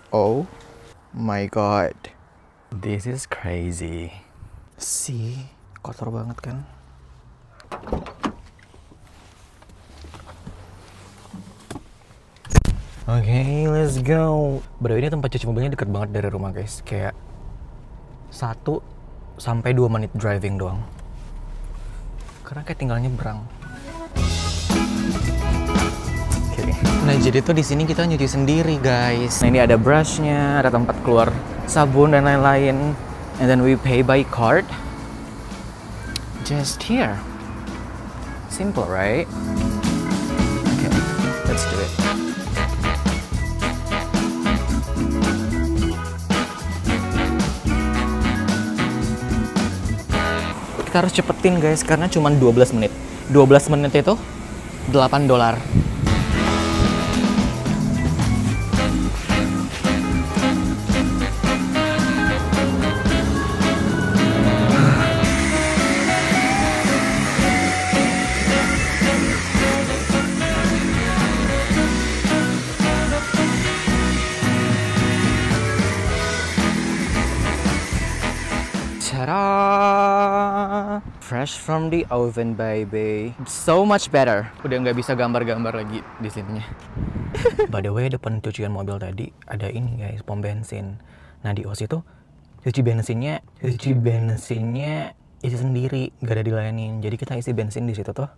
Oh my god. This is crazy. See, kotor banget kan? Oke, let's go. Bro, ini tempat cuci mobilnya deket banget dari rumah guys. Kayak 1 sampai 2 menit driving doang. Karena kayak tinggal nyebrang. Oke. Nah, jadi tuh di sini kita nyuci sendiri guys. Nah, ini ada brushnya, ada tempat keluar sabun dan lain-lain. And then we pay by card. Just here. Simple, right? Okay, let's do it. Kita harus cepetin guys, karena cuma 12 menit. 12 menit itu $8. Ta-da! Fresh from the oven, baby. So much better. Udah nggak bisa gambar-gambar lagi di sininya. By the way, depan cucian mobil tadi ada ini guys, pom bensin. Nah di OS itu cuci bensinnya isi sendiri, nggak ada dilayanin. Jadi kita isi bensin di situ tuh.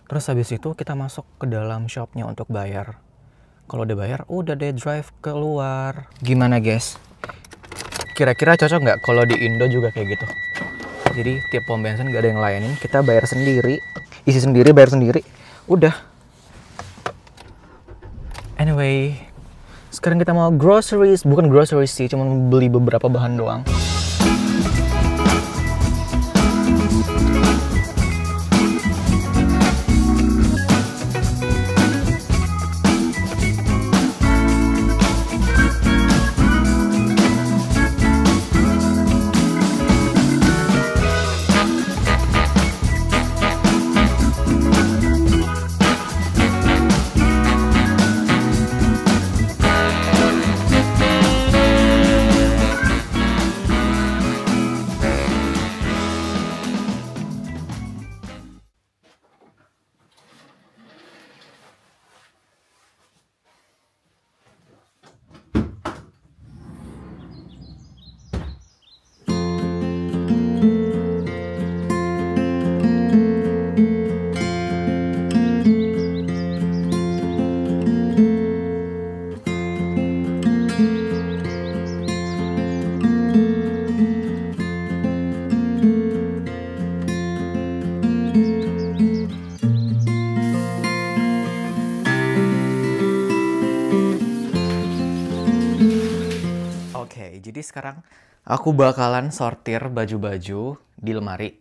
Terus habis itu kita masuk ke dalam shopnya untuk bayar. Kalau udah bayar, udah deh drive keluar. Gimana guys? Kira-kira cocok nggak kalau di Indo juga kayak gitu? Jadi tiap pom bensin nggak ada yang layanin, kita bayar sendiri, isi sendiri, bayar sendiri, udah. Anyway, sekarang kita mau groceries, bukan groceries sih, cuma beli beberapa bahan doang. Jadi sekarang aku bakalan sortir baju-baju di lemari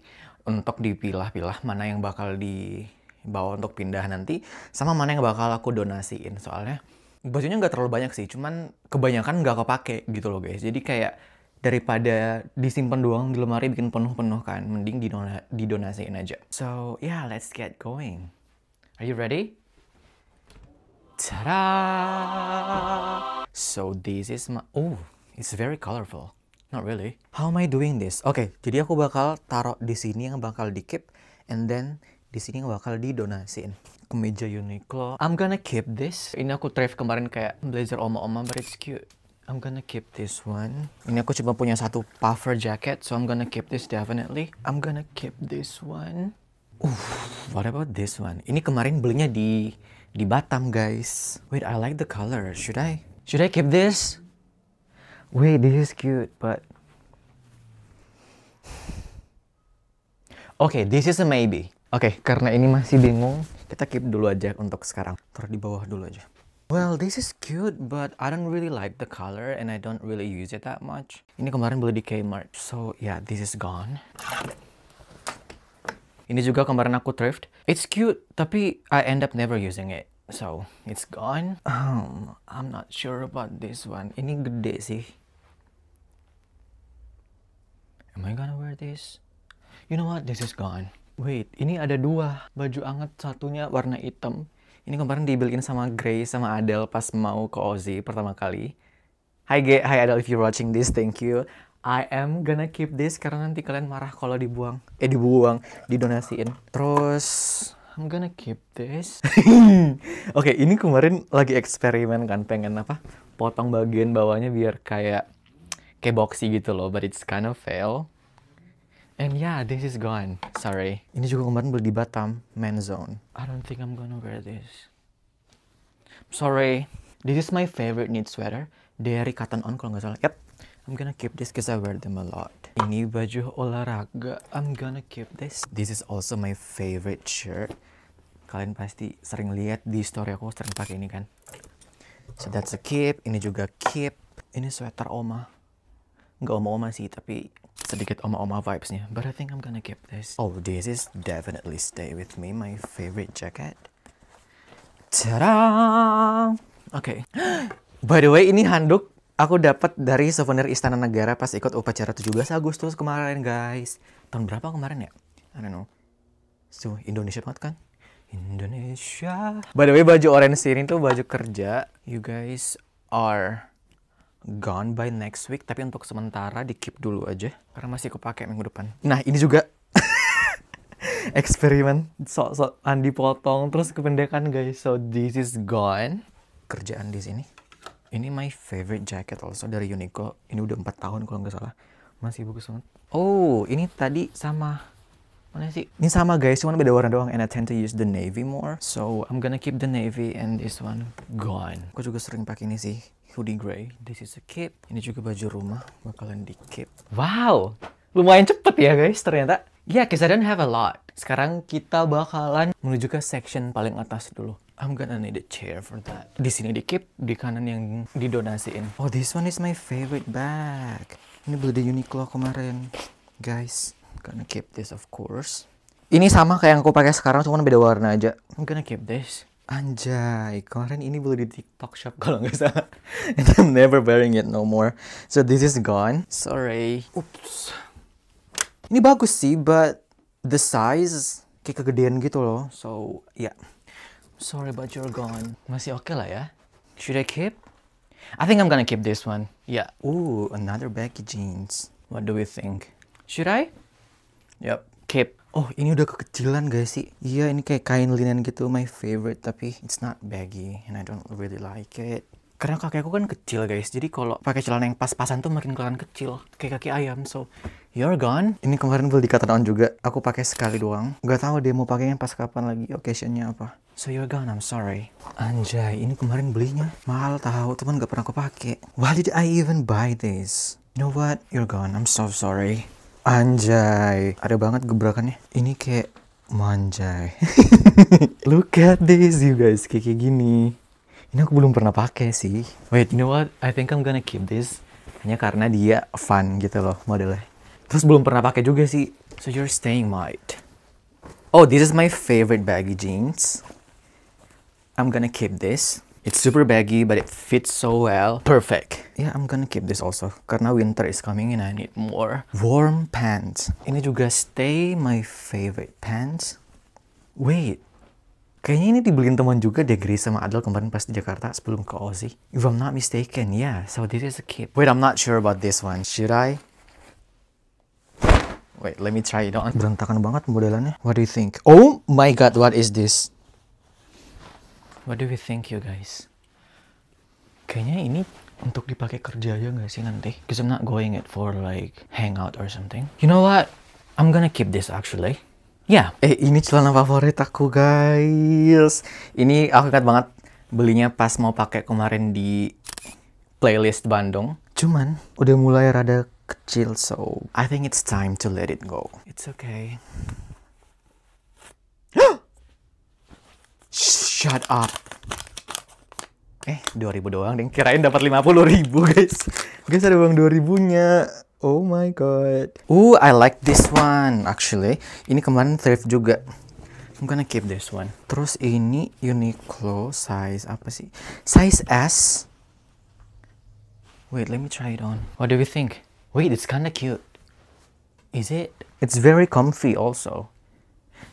untuk dipilah-pilah mana yang bakal dibawa untuk pindah nanti, sama mana yang bakal aku donasiin. Soalnya bajunya nggak terlalu banyak sih, cuman kebanyakan nggak kepake gitu loh guys. Jadi kayak daripada disimpan doang di lemari bikin penuh-penuh kan, mending didonasiin aja. So yeah, let's get going. Are you ready? Ta-da! So this is my... Oh, it's very colorful. Not really. How am I doing this? Oke, jadi aku bakal taruh di sini yang bakal di-keep, and then di sini yang bakal didonasiin. Kemeja Uniqlo. I'm gonna keep this. Ini aku thrift kemarin kayak blazer oma-oma, but it's cute. I'm gonna keep this one. Ini aku cuma punya satu puffer jacket, so I'm gonna keep this definitely. I'm gonna keep this one. What about this one? Ini kemarin belinya di Batam, guys. Wait, I like the color. Should I keep this? Wait, this is cute, but... Okay, this is a maybe. Oke, karena ini masih bingung, kita keep dulu aja untuk sekarang. Taruh di bawah dulu aja. Well, this is cute, but I don't really like the color and I don't really use it that much. Ini kemarin beli di Kmart, so yeah, this is gone. Ini juga kemarin aku thrift. It's cute, tapi I end up never using it. So, it's gone. I'm not sure about this one. Ini gede sih. Am I gonna wear this? You know what? This is gone. Wait, ini ada dua baju anget, satunya warna hitam. Ini kemarin dibeliin sama Grace sama Adele pas mau ke Aussie pertama kali. Hi Adel, if you're watching this, thank you. I am gonna keep this karena nanti kalian marah kalau dibuang. Didonasiin. Terus I'm gonna keep this. Oke, ini kemarin lagi eksperimen kan, pengen apa? Potong bagian bawahnya biar kayak boxy gitu loh, but it's kind of fail. And yeah, this is gone. Sorry. Ini juga kemarin beli di Batam, men's zone. I don't think I'm gonna wear this. Sorry. This is my favorite knit sweater dari Cotton On kalau nggak salah. Yep. I'm gonna keep this because I wear them a lot. Ini baju olahraga. I'm gonna keep this. This is also my favorite shirt. Kalian pasti sering lihat di story aku sering pakai ini kan. So that's a keep. Ini juga keep. Ini sweater oma. Nggak oma-oma sih, tapi sedikit oma-oma vibes-nya. But I think I'm gonna keep this. Oh, this is definitely stay with me. My favorite jacket. Ta-da! Oke. By the way, ini handuk aku dapat dari souvenir Istana Negara pas ikut upacara 17 Agustus kemarin, guys. Tahun berapa kemarin ya? I don't know. So, Indonesia banget kan? Indonesia. By the way, baju orange ini tuh baju kerja. You guys are gone by next week. Tapi untuk sementara di-keep dulu aja. Karena masih kepake minggu depan. Nah, ini juga eksperimen. Sok-sokan dipotong terus kependekan, guys. So, this is gone. Kerjaan di sini. Ini my favorite jacket also dari Uniqlo. Ini udah 4 tahun kalau nggak salah. Masih bagus banget. Oh, ini tadi sama. Mana sih? Ini sama guys, cuma beda warna doang. And I tend to use the navy more. So, I'm gonna keep the navy and this one gone. Aku juga sering pakai ini sih. Hoodie gray. This is a keep. Ini juga baju rumah. Bakalan di keep. Wow! Lumayan cepet ya guys ternyata. Yeah, cause I don't have a lot. Sekarang kita bakalan menuju ke section paling atas dulu. I'm gonna need a chair for that. Di sini di keep, di kanan yang didonasiin. Oh, this one is my favorite bag. Ini beli di Uniqlo kemarin, guys. Gonna keep this of course. Ini sama kayak yang aku pakai sekarang, cuma beda warna aja. I'm gonna keep this. Anjay, kemarin ini beli di TikTok shop kalau nggak salah. And I'm never wearing it no more. So this is gone. Sorry. Oops. Ini bagus sih, but the size kayak kegedean gitu loh. So, yeah. Sorry, but you're gone. Masih oke lah ya. Should I keep? I think I'm gonna keep this one. Yeah. Ooh, another baggy jeans. What do we think? Should I? Yep. Keep. Oh, ini udah kekecilan guys sih. Iya, ini kayak kain linen gitu. My favorite. Tapi it's not baggy. And I don't really like it. Karena kaki aku kan kecil guys. Jadi kalau pakai celana yang pas-pasan tuh makin kelihatan kecil. Kayak kaki ayam. So, you're gone. Ini kemarin beli di Cotton On juga. Aku pakai sekali doang. Gak tahu dia mau pakainya pas kapan lagi. Occasionnya apa. So you're gone, I'm sorry. Anjay, ini kemarin belinya mahal tahu, teman gak pernah aku pakai. Why did I even buy this? You know what? You're gone. I'm so sorry. Anjay, ada banget gebrakannya. Ini kayak manjay. Look at this, you guys, kayak gini. Ini aku belum pernah pakai sih. Wait, you know what? I think I'm gonna keep this. Hanya karena dia fun gitu loh modelnya. Terus belum pernah pakai juga sih. So you're staying, mate. Oh, this is my favorite baggy jeans. I'm gonna keep this. It's super baggy, but it fits so well. Perfect. Yeah, I'm gonna keep this also. Karena winter is coming and I need more warm pants. Ini juga stay my favorite pants. Wait. Kayaknya ini dibeliin teman juga deh, Grace sama Adel kemarin pas di Jakarta sebelum ke Aussie. If I'm not mistaken, yeah. So this is a keep. Wait, I'm not sure about this one. Should I? Wait, let me try it on. Berantakan banget modelannya. What do you think? Oh my god, what is this? What do we think, you guys? Kayaknya ini untuk dipakai kerja aja nggak sih nanti? Because I'm not going it for like hangout or something. You know what? I'm gonna keep this actually. Yeah. Ini celana favorit aku, guys. Ini aku ingat banget belinya pas mau pakai kemarin di playlist Bandung. Cuman udah mulai rada kecil, so I think it's time to let it go. It's okay. Shut up. 2.000 doang deh. Kirain dapat 50.000 guys. Guys, ada uang 2.000-nya. Oh my god. I like this one actually. Ini kemarin thrift juga. I'm gonna keep this one. Terus ini Uniqlo size apa sih? Size S. Wait, let me try it on. What do we think? Wait, it's kinda cute. Is it? It's very comfy also.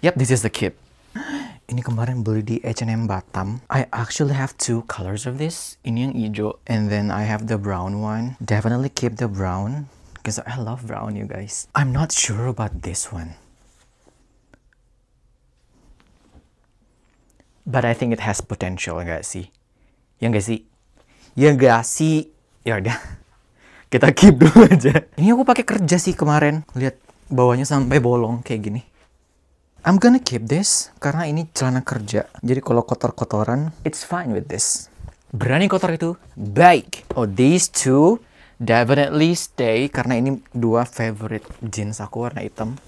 Yep, this is the keep. Ini kemarin beli di H&M Batam. I actually have two colors of this. Ini yang hijau, and then I have the brown one. Definitely keep the brown, because I love brown, you guys. I'm not sure about this one, but I think it has potential, enggak sih? Ya enggak sih? Ya enggak sih? Ya udah, kita keep dulu aja. Ini aku pakai kerja sih kemarin. Lihat bawahnya sampai bolong kayak gini. I'm gonna keep this karena ini celana kerja. Jadi kalau kotor-kotoran, it's fine with this. Berani kotor itu baik. Oh, these two definitely stay karena ini dua favorite jeans aku warna hitam.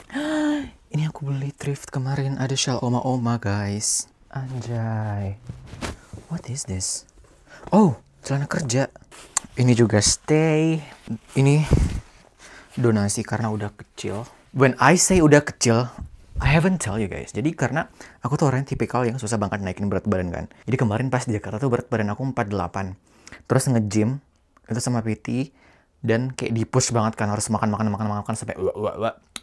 Ini aku beli thrift kemarin, ada shawl oma-oma, guys. Anjay. What is this? Oh, celana kerja. Ini juga stay. Ini donasi karena udah kecil. When I say udah kecil, I haven't tell you guys. Jadi karena aku tuh orang tipikal yang susah banget naikin berat badan kan. Jadi kemarin pas di Jakarta tuh berat badan aku 48. Terus nge-gym itu sama PT dan kayak di-push banget kan, harus makan sampai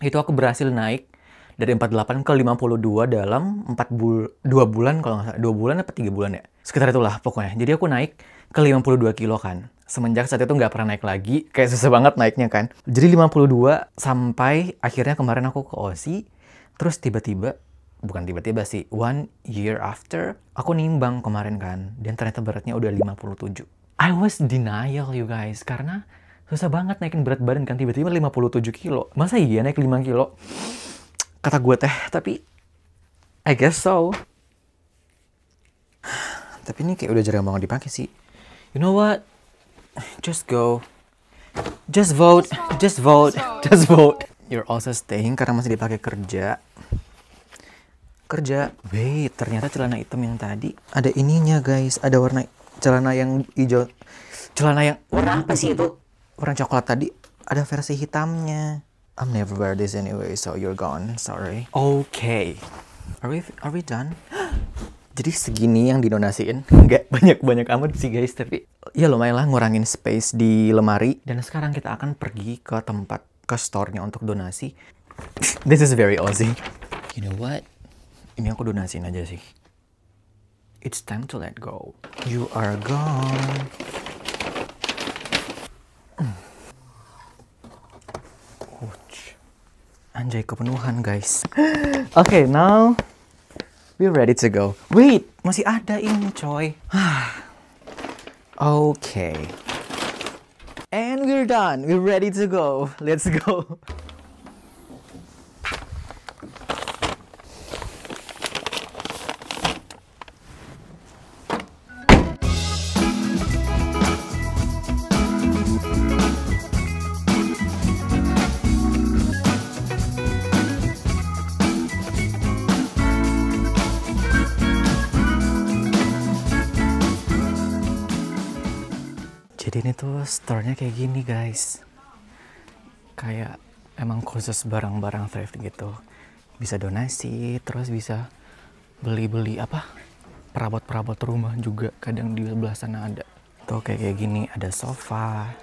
itu aku berhasil naik dari 48 ke 52 dalam 2 bulan kalau nggak salah. 2 bulan apa 3 bulan ya? Sekitar itulah pokoknya. Jadi aku naik ke 52 kilo kan. Semenjak saat itu nggak pernah naik lagi. Kayak susah banget naiknya kan. Jadi 52 sampai akhirnya kemarin aku ke Aussie. Terus tiba-tiba, bukan tiba-tiba sih, 1 year after, aku nimbang kemarin kan, dan ternyata beratnya udah 57. I was denial, you guys, karena susah banget naikin berat badan kan, tiba-tiba 57 kilo. Masa iya naik 5 kilo? Kata gue teh, tapi I guess so. Tapi ini kayak udah jarang banget dipakai sih. You know what? Just go. Just vote. Just vote. Just vote. You're also staying karena masih dipakai kerja. Wait, ternyata celana hitam yang tadi ada ininya, guys. Ada warna celana yang hijau. Celana yang warna apa sih itu? Warna coklat tadi. Ada versi hitamnya. I'm never wear this anyway, so you're gone. Sorry. Okay. Are we done? Jadi segini yang didonasiin. Nggak banyak-banyak amat sih, guys. Tapi ya lumayan lah ngurangin space di lemari. Dan sekarang kita akan pergi ke tempat, ke store-nya untuk donasi. This is very Aussie. You know what? Ini aku donasiin aja sih. It's time to let go. You are gone. Ouch. Anjay, kepenuhan, guys. Okay, now we're ready to go. Wait, masih ada ini, coy. Okay. And we're done. We're ready to go. Let's go. Jadi ini tuh store-nya kayak gini, guys. Kayak emang khusus barang-barang thrift gitu. Bisa donasi, terus bisa beli-beli apa? Perabot-perabot rumah juga kadang di sebelah sana ada. Tuh kayak gini, ada sofa,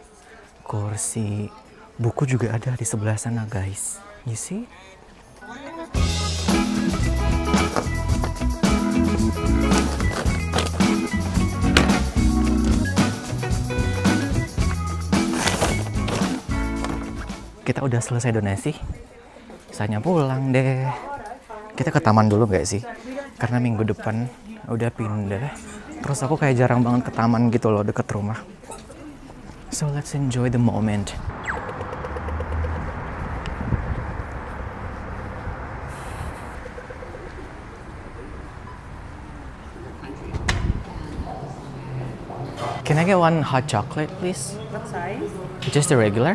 kursi, buku juga ada di sebelah sana, guys. You see? Kita udah selesai donasi, saatnya pulang deh. Kita ke taman dulu gak sih? Karena minggu depan udah pindah. Terus aku kayak jarang banget ke taman gitu loh, deket rumah. So let's enjoy the moment. Can I get one hot chocolate, please? What size? Just a regular.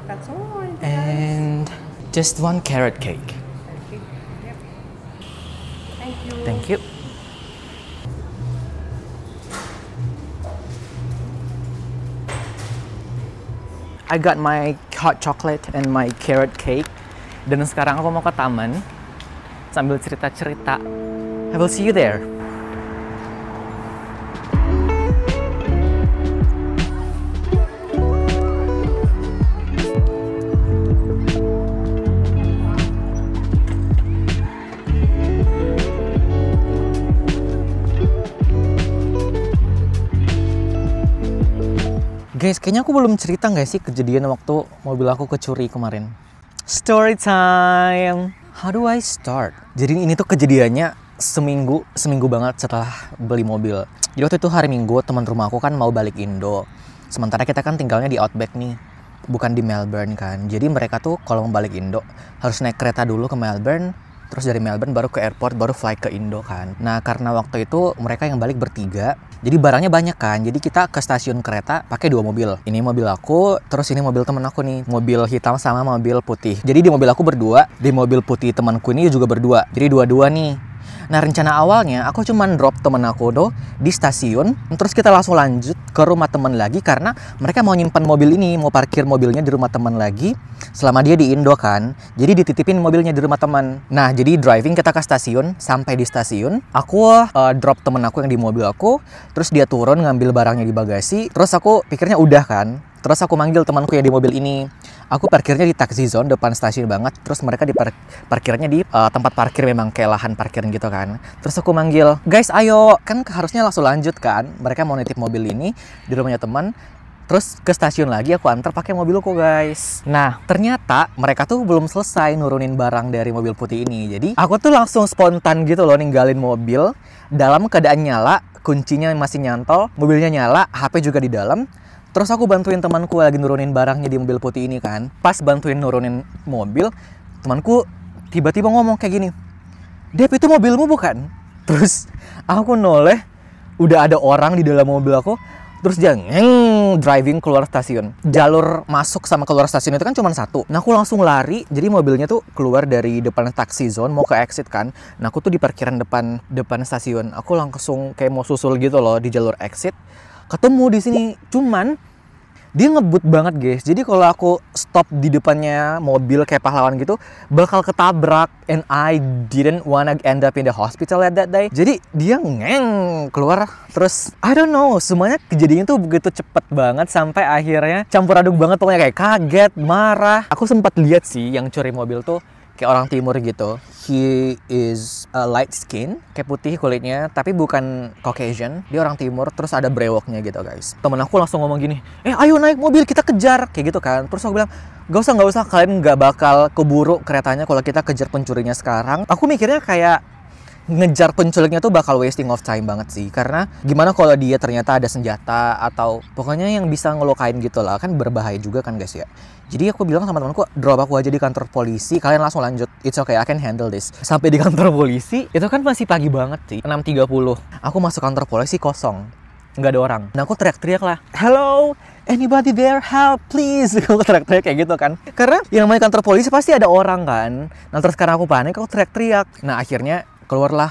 That's all. And just one carrot cake. Okay. Yep. Thank you. Thank you. I got my hot chocolate and my carrot cake. Dan sekarang aku mau ke taman sambil cerita-cerita. I will see you there. Guys, kayaknya aku belum cerita nggak sih kejadian waktu mobil aku kecuri kemarin. Story time. How do I start? Jadi ini tuh kejadiannya seminggu banget setelah beli mobil. Jadi waktu itu hari Minggu, teman rumah aku kan mau balik Indo. Sementara kita kan tinggalnya di Outback nih, bukan di Melbourne kan. Jadi mereka tuh kalau mau balik Indo harus naik kereta dulu ke Melbourne, terus dari Melbourne baru ke airport, baru flight ke Indo kan. Nah karena waktu itu mereka yang balik bertiga, jadi barangnya banyak kan. Jadi kita ke stasiun kereta pakai 2 mobil. Ini mobil aku, terus ini mobil temen aku nih, mobil hitam sama mobil putih. Jadi di mobil aku berdua, di mobil putih temanku ini juga berdua. Jadi dua-dua nih. Nah rencana awalnya aku cuman drop temen aku tuh di stasiun, terus kita langsung lanjut ke rumah temen lagi karena mereka mau nyimpan mobil ini, mau parkir mobilnya di rumah temen lagi selama dia di Indo kan. Jadi dititipin mobilnya di rumah teman. Nah jadi driving kita ke stasiun, sampai di stasiun aku drop temen aku yang di mobil aku, terus dia turun ngambil barangnya di bagasi, terus aku pikirnya udah kan. Terus aku manggil temanku yang di mobil ini. Aku parkirnya di taxi zone depan stasiun banget. Terus mereka parkirnya di tempat parkir memang kayak lahan parkir gitu kan. Terus aku manggil, guys ayo, kan harusnya langsung lanjut kan. Mereka mau nitip mobil ini di rumahnya teman. Terus ke stasiun lagi aku antar pakai mobilku guys. Nah ternyata mereka tuh belum selesai nurunin barang dari mobil putih ini. Jadi aku tuh langsung spontan gitu loh ninggalin mobil dalam keadaan nyala, kuncinya masih nyantol, mobilnya nyala, HP juga di dalam. Terus aku bantuin temanku lagi nurunin barangnya di mobil putih ini kan. Pas bantuin nurunin mobil, temanku tiba-tiba ngomong kayak gini, Dep itu mobilmu bukan? Terus aku noleh, udah ada orang di dalam mobil aku. Terus dia driving keluar stasiun. Jalur masuk sama keluar stasiun itu kan cuma satu. Nah aku langsung lari, jadi mobilnya tuh keluar dari depan taxi zone mau ke exit kan. Nah aku tuh di parkiran depan stasiun. Aku langsung kayak mau susul gitu loh di jalur exit. Ketemu di sini, cuman dia ngebut banget guys. Jadi kalau aku stop di depannya mobil kayak pahlawan gitu, bakal ketabrak. And I didn't wanna end up in the hospital at that day. Jadi dia keluar. Terus I don't know, semuanya kejadiannya tuh begitu cepet banget sampai akhirnya campur aduk banget. Pokoknya kayak kaget, marah. Aku sempat lihat sih yang curi mobil tuh kayak orang timur gitu. He is light skin, kayak putih kulitnya, tapi bukan Caucasian. Dia orang timur, terus ada brewoknya gitu guys. Temen aku langsung ngomong gini, ayo naik mobil, kita kejar, kayak gitu kan. Terus aku bilang, gak usah, kalian gak bakal keburu keretanya kalau kita kejar pencurinya sekarang. Aku mikirnya kayak ngejar penculiknya tuh bakal wasting of time banget sih. Karena gimana kalau dia ternyata ada senjata atau pokoknya yang bisa ngelukain gitu lah. Kan berbahaya juga kan guys ya. Jadi aku bilang sama temanku, drop aku aja di kantor polisi, kalian langsung lanjut. It's okay, I can handle this. Sampai di kantor polisi, itu kan masih pagi banget sih, 6.30. Aku masuk kantor polisi kosong, nggak ada orang. Nah aku teriak-teriak lah, hello, anybody there, help please. Aku teriak-teriak kayak gitu kan. Karena yang namanya kantor polisi pasti ada orang kan. Nah terus karena aku panik, aku teriak-teriak. Nah akhirnya keluarlah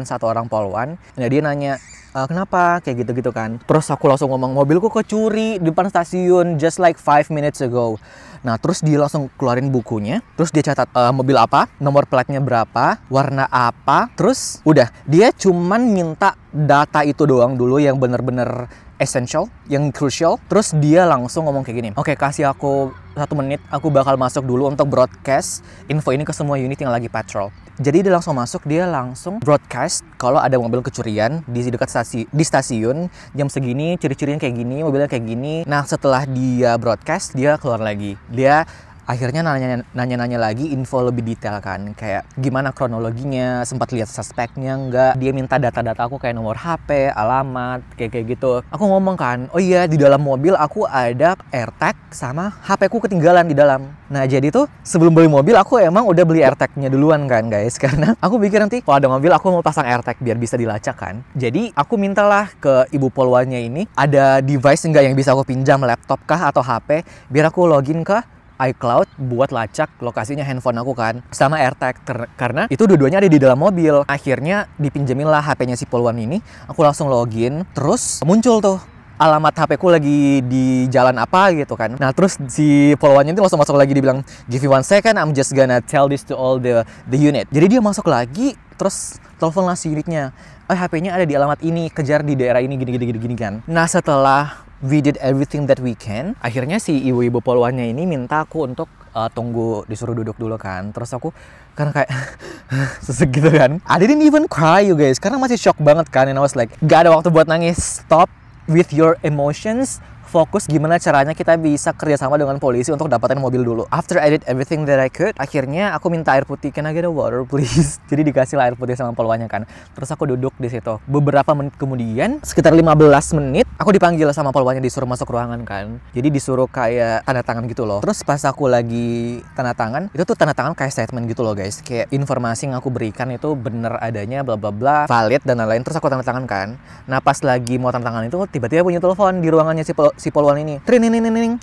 satu orang polwan. Nah dia nanya, kenapa? Kayak gitu-gitu kan. Terus aku langsung ngomong, mobilku kecuri di depan stasiun just like 5 minutes ago. Nah terus dia langsung keluarin bukunya. Terus dia catat mobil apa, nomor platnya berapa, warna apa. Terus udah, dia cuman minta data itu doang dulu yang bener-bener essential, yang crucial. Terus dia langsung ngomong kayak gini, oke, kasih aku 1 menit, aku bakal masuk dulu untuk broadcast info ini ke semua unit yang lagi patrol. Jadi dia langsung masuk, dia langsung broadcast kalau ada mobil kecurian di dekat stasiun jam segini, ciri-cirinya kayak gini, mobilnya kayak gini. Nah setelah dia broadcast, dia keluar lagi. Dia akhirnya nanya-nanya lagi info lebih detail kan, kayak gimana kronologinya, sempat lihat suspeknya nggak. Dia minta data-data aku kayak nomor HP, alamat, kayak gitu. Aku ngomong kan, oh iya di dalam mobil aku ada AirTag sama HP ku ketinggalan di dalam. Nah jadi tuh sebelum beli mobil aku emang udah beli AirTag-nya duluan kan guys, karena aku pikir nanti kalau ada mobil aku mau pasang AirTag biar bisa dilacak kan. Jadi aku mintalah ke ibu polwannya ini ada device enggak yang bisa aku pinjam, laptop kah atau HP, biar aku login ke iCloud buat lacak lokasinya handphone aku kan sama AirTag karena itu dua-duanya ada di dalam mobil. Akhirnya dipinjemin lah HP-nya si polwan ini. Aku langsung login, terus muncul tuh alamat HP ku lagi di jalan apa gitu kan. Nah terus si polwannya itu langsung masuk lagi, dibilang give me 1 second, I'm just gonna tell this to all the unit. Jadi dia masuk lagi, terus telepon lah si unitnya, HP-nya ada di alamat ini, kejar di daerah ini, gini kan. Nah setelah we did everything that we can, akhirnya si ibu-ibu polwannya ini minta aku untuk tunggu, disuruh duduk dulu kan. Terus aku karena kayak sesek gitu kan, I didn't even cry you guys, karena masih shock banget kan. And I was like, gak ada waktu buat nangis, stop with your emotions, fokus gimana caranya kita bisa kerjasama dengan polisi untuk dapatin mobil dulu. After I did everything that I could, akhirnya aku minta air putih, can I get a water please? Jadi dikasih air putih sama polwannya kan. Terus aku duduk di situ. Beberapa menit kemudian, sekitar 15 menit, aku dipanggil sama polwannya, disuruh masuk ruangan kan. Jadi disuruh kayak tanda tangan gitu loh. Terus pas aku lagi tanda tangan, itu tuh tanda tangan kayak statement gitu loh guys. Kayak informasi yang aku berikan itu bener adanya, bla bla bla, valid dan lain-lain. Terus aku tanda tangan kan. Nah pas lagi mau tanda tangan itu, tiba-tiba punya telepon di ruangannya si polwan ini. Tring.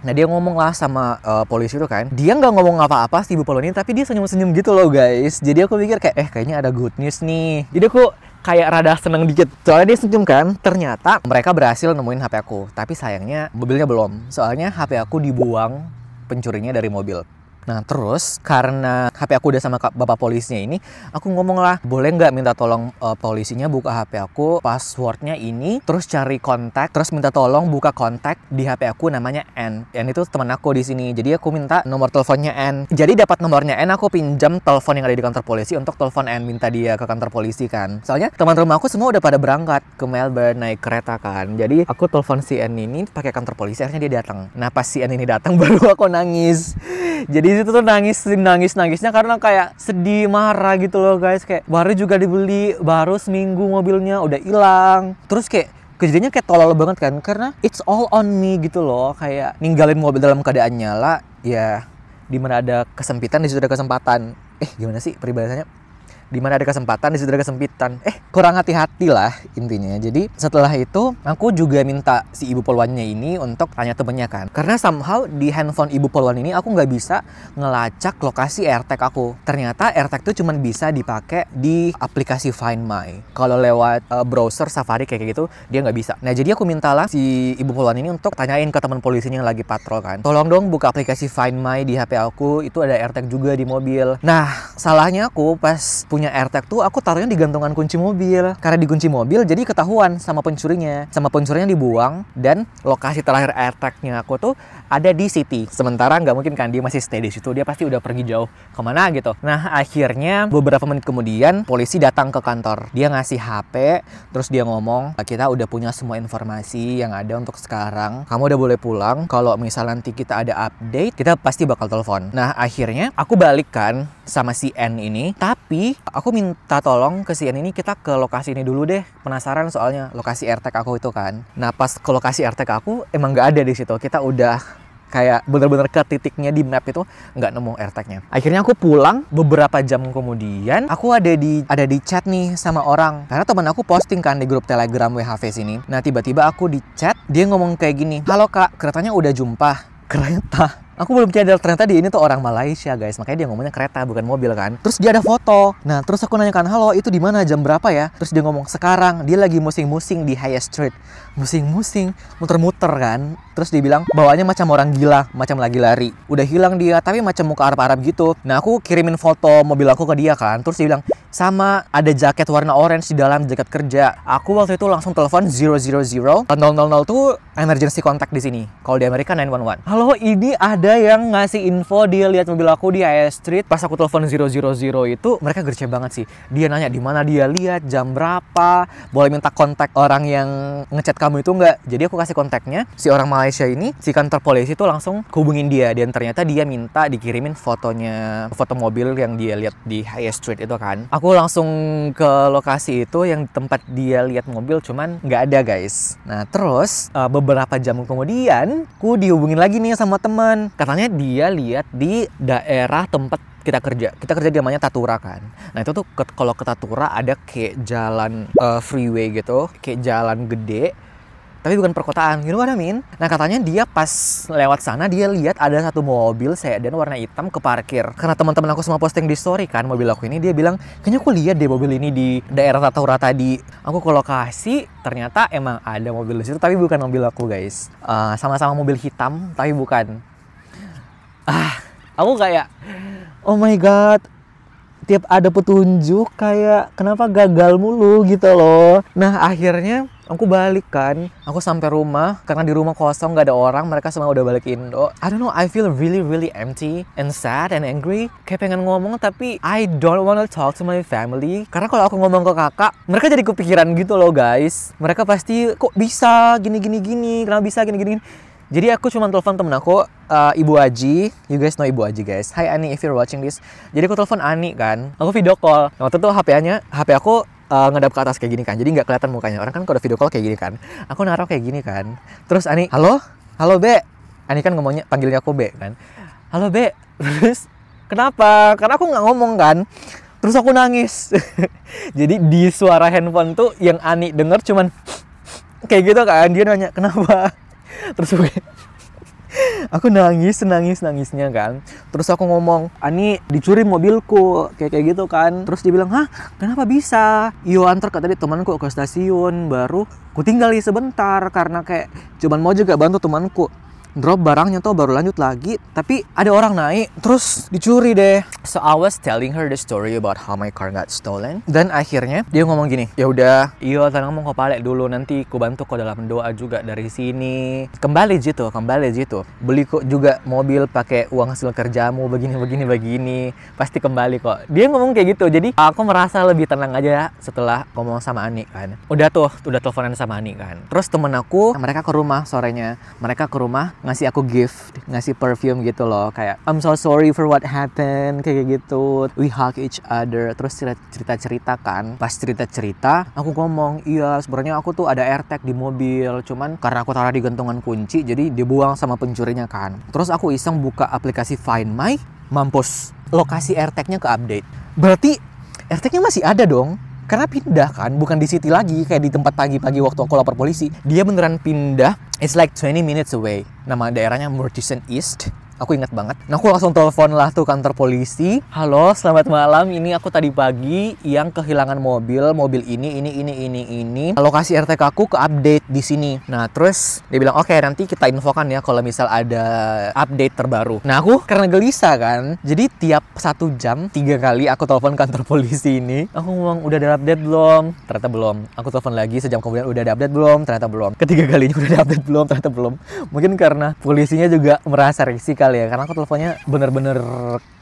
Nah dia ngomong lah sama polisi itu kan. Dia nggak ngomong apa-apa si ibu polwan ini, tapi dia senyum-senyum gitu loh guys. Jadi aku pikir kayak kayaknya ada good news nih. Jadi aku kayak rada seneng dikit. Soalnya dia senyum kan. Ternyata mereka berhasil nemuin HP aku. Tapi sayangnya mobilnya belum. Soalnya HP aku dibuang pencurinya dari mobil. Nah terus karena HP aku udah sama bapak polisinya ini, aku ngomong lah, boleh nggak minta tolong polisinya buka HP aku, passwordnya ini, terus cari kontak, terus minta tolong buka kontak di HP aku namanya N. N itu teman aku di sini. Jadi aku minta nomor teleponnya N. Jadi dapat nomornya N, aku pinjam telepon yang ada di kantor polisi untuk telepon N, minta dia ke kantor polisi kan. Soalnya teman rumah aku semua udah pada berangkat ke Melbourne naik kereta kan. Jadi aku telepon si N ini pakai kantor polisi, akhirnya dia datang. Nah pas si N ini datang baru aku nangis. Jadi itu tuh nangisnya karena kayak sedih, marah gitu loh guys. Kayak baru juga dibeli, baru seminggu mobilnya udah hilang. Terus kayak kejadiannya kayak tolol banget kan, karena it's all on me gitu loh. Kayak ninggalin mobil dalam keadaan nyala, ya dimana ada kesempitan di situ ada kesempatan. Gimana sih peribahasanya? Di mana ada kesempatan, di situ ada kesempitan. Kurang hati-hati lah intinya. Jadi setelah itu aku juga minta si ibu polwannya ini untuk tanya temennya kan. Karena somehow di handphone ibu polwan ini aku nggak bisa ngelacak lokasi AirTag aku. Ternyata AirTag itu cuma bisa dipakai di aplikasi Find My. Kalau lewat browser Safari kayak gitu dia nggak bisa. Nah jadi aku mintalah si ibu polwan ini untuk tanyain ke teman polisinya yang lagi patrol kan. Tolong dong buka aplikasi Find My di HP aku. Itu ada AirTag juga di mobil. Nah salahnya aku pas punya AirTag tuh aku taruhnya di gantungan kunci mobil. Karena dikunci mobil jadi ketahuan sama pencurinya. Sama pencurinya dibuang dan lokasi terakhir AirTag-nya aku tuh ada di City. Sementara nggak mungkin kan dia masih stay di situ. Dia pasti udah pergi jauh kemana gitu. Nah akhirnya beberapa menit kemudian polisi datang ke kantor. Dia ngasih HP, terus dia ngomong, kita udah punya semua informasi yang ada untuk sekarang. Kamu udah boleh pulang. Kalau misal nanti kita ada update, kita pasti bakal telepon. Nah akhirnya aku balik kan sama si N ini. Tapi aku minta tolong ke si N ini, kita ke lokasi ini dulu deh. Penasaran soalnya lokasi AirTag aku itu kan. Nah pas ke lokasi AirTag aku emang nggak ada di situ. Kita udah kayak bener-bener ke titiknya di map itu nggak nemu AirTag-nya. Akhirnya aku pulang beberapa jam kemudian, aku ada di chat nih sama orang. Karena teman aku posting kan di grup Telegram WHV sini. Nah tiba-tiba aku di chat, dia ngomong kayak gini, halo kak, keretanya udah jumpa. Kereta. Aku belum nyadar ternyata dia ini tuh orang Malaysia guys. Makanya dia ngomongnya kereta bukan mobil kan. Terus dia ada foto. Nah terus aku nanyakan, halo itu di mana, jam berapa ya? Terus dia ngomong sekarang. Dia lagi musing-musing di High Street. Musing-musing, muter-muter kan. Terus dia bilang bawaannya macam orang gila, macam lagi lari. Udah hilang dia, tapi macam muka Arab-Arab gitu. Nah aku kirimin foto mobil aku ke dia kan. Terus dia bilang sama ada jaket warna orange di dalam, jaket kerja. Aku waktu itu langsung telepon 000 000 tuh emergency contact di sini. Kalau di Amerika 911. Halo, ini ada yang ngasih info dia lihat mobil aku di High Street. Pas aku telepon 000 itu mereka gercep banget sih. Dia nanya di mana dia lihat, jam berapa, boleh minta kontak orang yang ngechat kamu itu enggak. Jadi aku kasih kontaknya. Si orang Malaysia ini, si kantor polisi itu langsung hubungin dia, dan ternyata dia minta dikirimin fotonya, foto mobil yang dia lihat di High Street itu kan. Aku langsung ke lokasi itu yang tempat dia lihat mobil, cuman nggak ada guys. Nah terus beberapa jam kemudian aku dihubungin lagi nih sama teman. Katanya dia lihat di daerah tempat kita kerja di namanya Tatura kan. Nah itu tuh kalau ke Tatura ada kayak jalan freeway gitu, kayak jalan gede, tapi bukan perkotaan, you know what I mean? Nah katanya dia pas lewat sana dia lihat ada satu mobil sedan warna hitam keparkir. Karena teman-teman aku semua posting di story kan mobil aku ini, dia bilang kayaknya aku lihat deh mobil ini di daerah Tatura tadi. Aku ke lokasi, ternyata emang ada mobil di situ, tapi bukan mobil aku guys. Sama-sama mobil hitam, tapi bukan. Aku kayak oh my god, tiap ada petunjuk kayak kenapa gagal mulu gitu loh. Nah akhirnya aku balik kan, aku sampai rumah karena di rumah kosong gak ada orang, mereka semua udah balik Indo. I don't know, I feel really empty and sad and angry. Kayak pengen ngomong tapi I don't wanna talk to my family. Karena kalau aku ngomong ke kakak, mereka jadi kepikiran gitu loh guys. Mereka pasti kok bisa gini, kenapa bisa gini. Jadi aku cuma telepon temen aku, Ibu Aji. You guys know Ibu Aji guys. Hi Ani, if you're watching this. Jadi aku telepon Ani kan. Aku video call. Nah, waktu itu HP aku ngedap ke atas kayak gini kan. Jadi nggak kelihatan mukanya. Orang kan kalau video call kayak gini kan. Aku naruh kayak gini kan. Terus Ani, halo? Halo Be. Ani kan ngomongnya, panggilnya aku Be kan. Halo Be. Terus kenapa? Karena aku nggak ngomong kan. Terus aku nangis. Jadi di suara handphone tuh yang Ani denger cuman kayak gitu kan. Dia nanya, kenapa? Terus aku nangisnya kan. Terus aku ngomong, Ani dicuri mobilku, kayak gitu kan. Terus dia bilang, hah kenapa bisa? Yo antar ke tadi temanku ke stasiun, baru ku tinggali sebentar karena kayak cuman mau juga bantu temanku drop barangnya tuh, baru lanjut lagi. Tapi ada orang naik terus dicuri deh. So I was telling her the story about how my car got stolen. Dan akhirnya dia ngomong gini, ya udah, iyo tenang mau kepalek dulu, nanti ku bantu kok dalam doa juga dari sini. Kembali gitu. Beli kok juga mobil pakai uang hasil kerjamu, begini. Pasti kembali kok. Dia ngomong kayak gitu. Jadi aku merasa lebih tenang aja setelah ngomong sama Ani kan. Udah teleponan sama Ani kan. Terus temen aku, mereka ke rumah sorenya. Mereka ke rumah ngasih aku gift, ngasih perfume gitu loh, kayak I'm so sorry for what happened, kayak gitu. We hug each other. Terus cerita kan. Pas cerita aku ngomong, iya sebenarnya aku tuh ada AirTag di mobil, cuman karena aku taruh di gantungan kunci jadi dibuang sama pencurinya kan. Terus aku iseng buka aplikasi Find My, mampus lokasi AirTag-nya ke update. Berarti AirTag-nya masih ada dong. Karena pindah kan, bukan di city lagi kayak di tempat pagi-pagi waktu aku lapor polisi. Dia beneran pindah. It's like 20 minutes away. Nama daerahnya Murchison East. Aku ingat banget. Nah, aku langsung telepon lah tuh kantor polisi. Halo, selamat malam. Ini aku tadi pagi yang kehilangan mobil ini. Lokasi RTK aku ke update di sini. Nah, terus dia bilang, "Oke, nanti kita infokan ya kalau misal ada update terbaru." Nah, aku karena gelisah kan. Jadi tiap 1 jam 3 kali aku telepon kantor polisi ini. Aku ngomong, "Udah ada update belum?" Ternyata belum. Aku telepon lagi sejam kemudian, "Udah ada update belum?" Ternyata belum. Ketiga kalinya, "Udah ada update belum?" Ternyata belum. Mungkin karena polisinya juga merasa risih kali ya, karena aku teleponnya bener-bener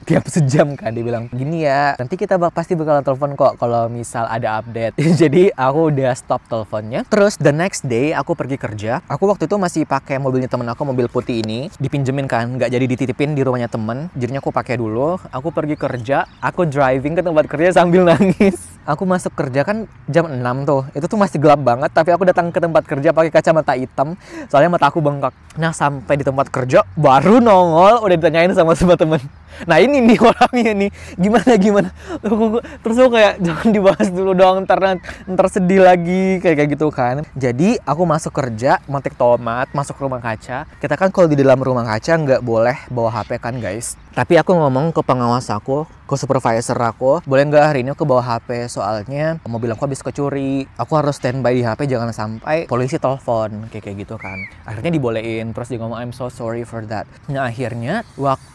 tiap sejam kan. Dia bilang, "Gini ya, nanti kita pasti bakalan telepon kok kalau misal ada update." Jadi aku udah stop teleponnya. Terus the next day aku pergi kerja. Aku waktu itu masih pakai mobilnya temen aku, mobil putih ini. Dipinjemin kan, nggak jadi dititipin di rumahnya temen. Jadinya aku pakai dulu. Aku pergi kerja, aku driving ke tempat kerja sambil nangis. Aku masuk kerja kan jam 6 tuh. Itu tuh masih gelap banget, tapi aku datang ke tempat kerja pakai kacamata hitam. Soalnya mata aku bengkak. Nah, sampai di tempat kerja baru nongol udah ditanyain sama temen. Nah, ini nih orangnya nih. Gimana? Terus aku kayak, jangan dibahas dulu dong, ntar sedih lagi kayak gitu kan. Jadi aku masuk kerja, metik tomat, masuk rumah kaca. Kita kan kalau di dalam rumah kaca nggak boleh bawa HP kan guys. Tapi aku ngomong ke pengawas aku, ke supervisor aku, boleh nggak hari ini aku bawa HP, soalnya mobil aku habis kecuri. Aku harus standby di HP, jangan sampai polisi telepon kayak gitu kan. Akhirnya dibolehin. Terus dia ngomong, "I'm so sorry for that." Nah, akhirnya waktu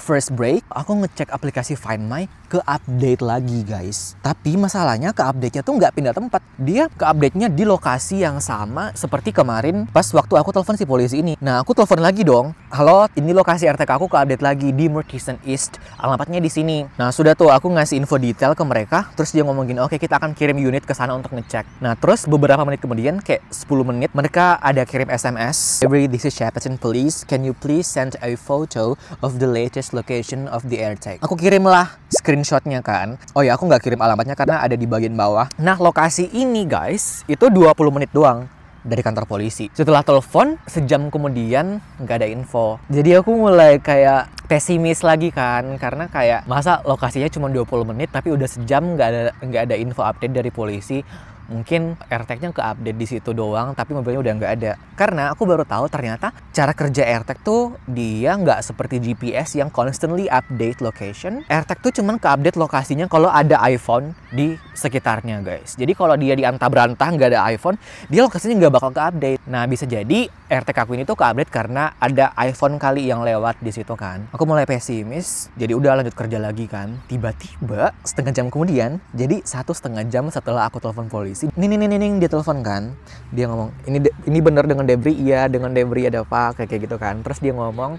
first break, aku ngecek aplikasi Find My, ke update lagi guys. Tapi masalahnya ke update-nya tuh nggak pindah tempat. Dia ke update-nya di lokasi yang sama seperti kemarin pas waktu aku telepon si polisi ini. Nah, aku telepon lagi dong. "Halo, ini lokasi RTK aku ke update lagi di Murchison East. Alamatnya di sini." Nah, sudah tuh aku ngasih info detail ke mereka. Terus dia ngomong gini, "Oke, kita akan kirim unit ke sana untuk ngecek." Nah, terus beberapa menit kemudian, kayak 10 menit, mereka ada kirim SMS. "Every, this is Shepparton Police. Can you please send a photo of the latest location of the AirTag?" Aku kirimlah screenshotnya kan. Oh ya, aku nggak kirim alamatnya karena ada di bagian bawah. Nah, lokasi ini guys, itu 20 menit doang dari kantor polisi. Setelah telepon, sejam kemudian nggak ada info. Jadi aku mulai kayak pesimis lagi kan, karena kayak masa lokasinya cuma 20 menit tapi udah sejam nggak ada info update dari polisi. Mungkin AirTag-nya ke-update di situ doang, tapi mobilnya udah nggak ada. Karena aku baru tahu ternyata cara kerja AirTag tuh dia nggak seperti GPS yang constantly update location. AirTag tuh cuman ke-update lokasinya kalau ada iPhone di sekitarnya guys. Jadi kalau dia di antah berantah nggak ada iPhone, dia lokasinya nggak bakal ke-update. Nah, bisa jadi AirTag aku ini tuh ke-update karena ada iPhone kali yang lewat di situ kan. Aku mulai pesimis, jadi udah lanjut kerja lagi kan. Tiba-tiba setengah jam kemudian, jadi 1,5 jam setelah aku telepon polisi, nih, dia telepon kan. Dia ngomong, ini bener dengan Debri? Iya, dengan Debri, ada apa? Kayak gitu kan. Terus dia ngomong,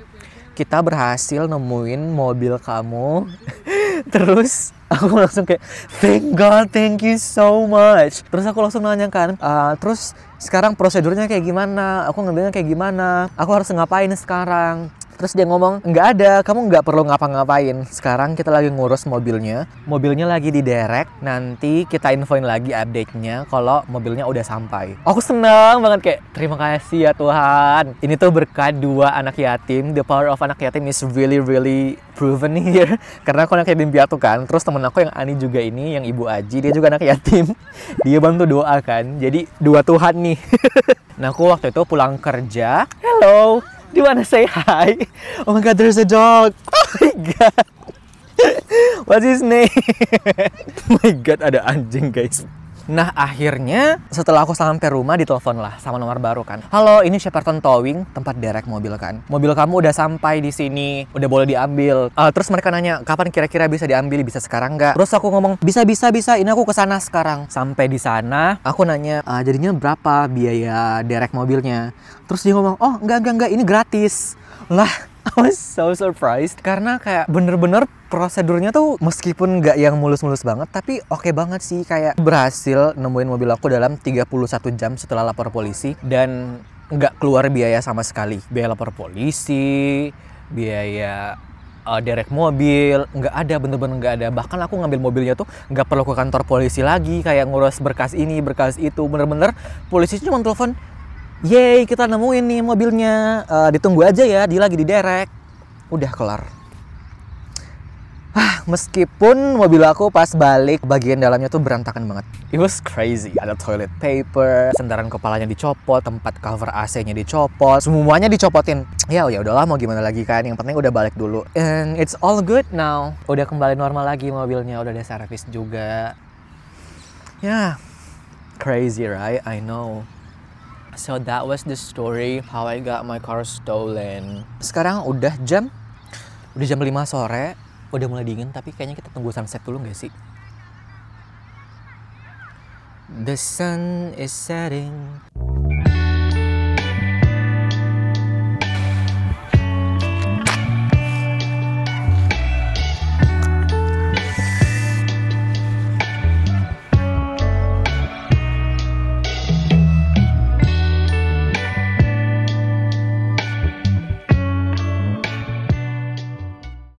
"Kita berhasil nemuin mobil kamu." Terus aku langsung kayak, "Thank God, thank you so much." Terus aku langsung nanya kan, "Terus sekarang prosedurnya kayak gimana, aku ngambilnya kayak gimana, aku harus ngapain sekarang. Terus dia ngomong, nggak ada, kamu nggak perlu ngapa-ngapain. Sekarang kita lagi ngurus mobilnya lagi diderek, nanti kita infoin lagi update-nya kalau mobilnya udah sampai. Aku senang banget, kayak terima kasih ya Tuhan. Ini tuh berkat 2 anak yatim. The power of anak yatim is really proven here. Karena aku anak yatim piatu kan, terus temen aku yang Ani juga ini, yang Ibu Aji, dia juga anak yatim. Dia bantu doa kan, jadi 2 Tuhan nih. Nah, aku waktu itu pulang kerja, hello, do you wanna say hi? Oh my god, there's a dog. Oh my god. What's his name? Oh my god, ada anjing guys. Nah, akhirnya setelah aku sampai rumah ditelepon lah sama nomor baru kan. Halo, ini Shepperton Towing, tempat derek mobil kan. Mobil kamu udah sampai di sini, udah boleh diambil. Terus mereka nanya, kapan kira-kira bisa diambil? Bisa sekarang nggak? Terus aku ngomong, bisa. Ini aku kesana sekarang. Sampai di sana, aku nanya, jadinya berapa biaya derek mobilnya? Terus dia ngomong, oh enggak, ini gratis. Lah, I was so surprised karena kayak bener-bener prosedurnya tuh meskipun nggak yang mulus-mulus banget tapi oke banget sih, kayak berhasil nemuin mobil aku dalam 31 jam setelah lapor polisi dan nggak keluar biaya sama sekali. Biaya lapor polisi, biaya derek mobil, nggak ada, bener-bener nggak ada. Bahkan aku ngambil mobilnya tuh nggak perlu ke kantor polisi lagi kayak ngurus berkas ini, berkas itu. Bener-bener polisi cuma telepon, yeay kita nemuin nih mobilnya, ditunggu aja ya, dia lagi diderek. Udah kelar. Meskipun mobil aku pas balik bagian dalamnya tuh berantakan banget. It was crazy. Ada toilet paper, sandaran kepalanya dicopot, tempat cover AC-nya dicopot, semuanya dicopotin. Ya udahlah, mau gimana lagi kan. Yang penting udah balik dulu. And it's all good now. Udah kembali normal lagi mobilnya, udah ada servis juga. Ya, crazy right? I know. So that was the story how I got my car stolen. Sekarang udah jam 5 sore. Udah mulai dingin, tapi kayaknya kita tunggu sunset dulu nggak sih? The sun is setting.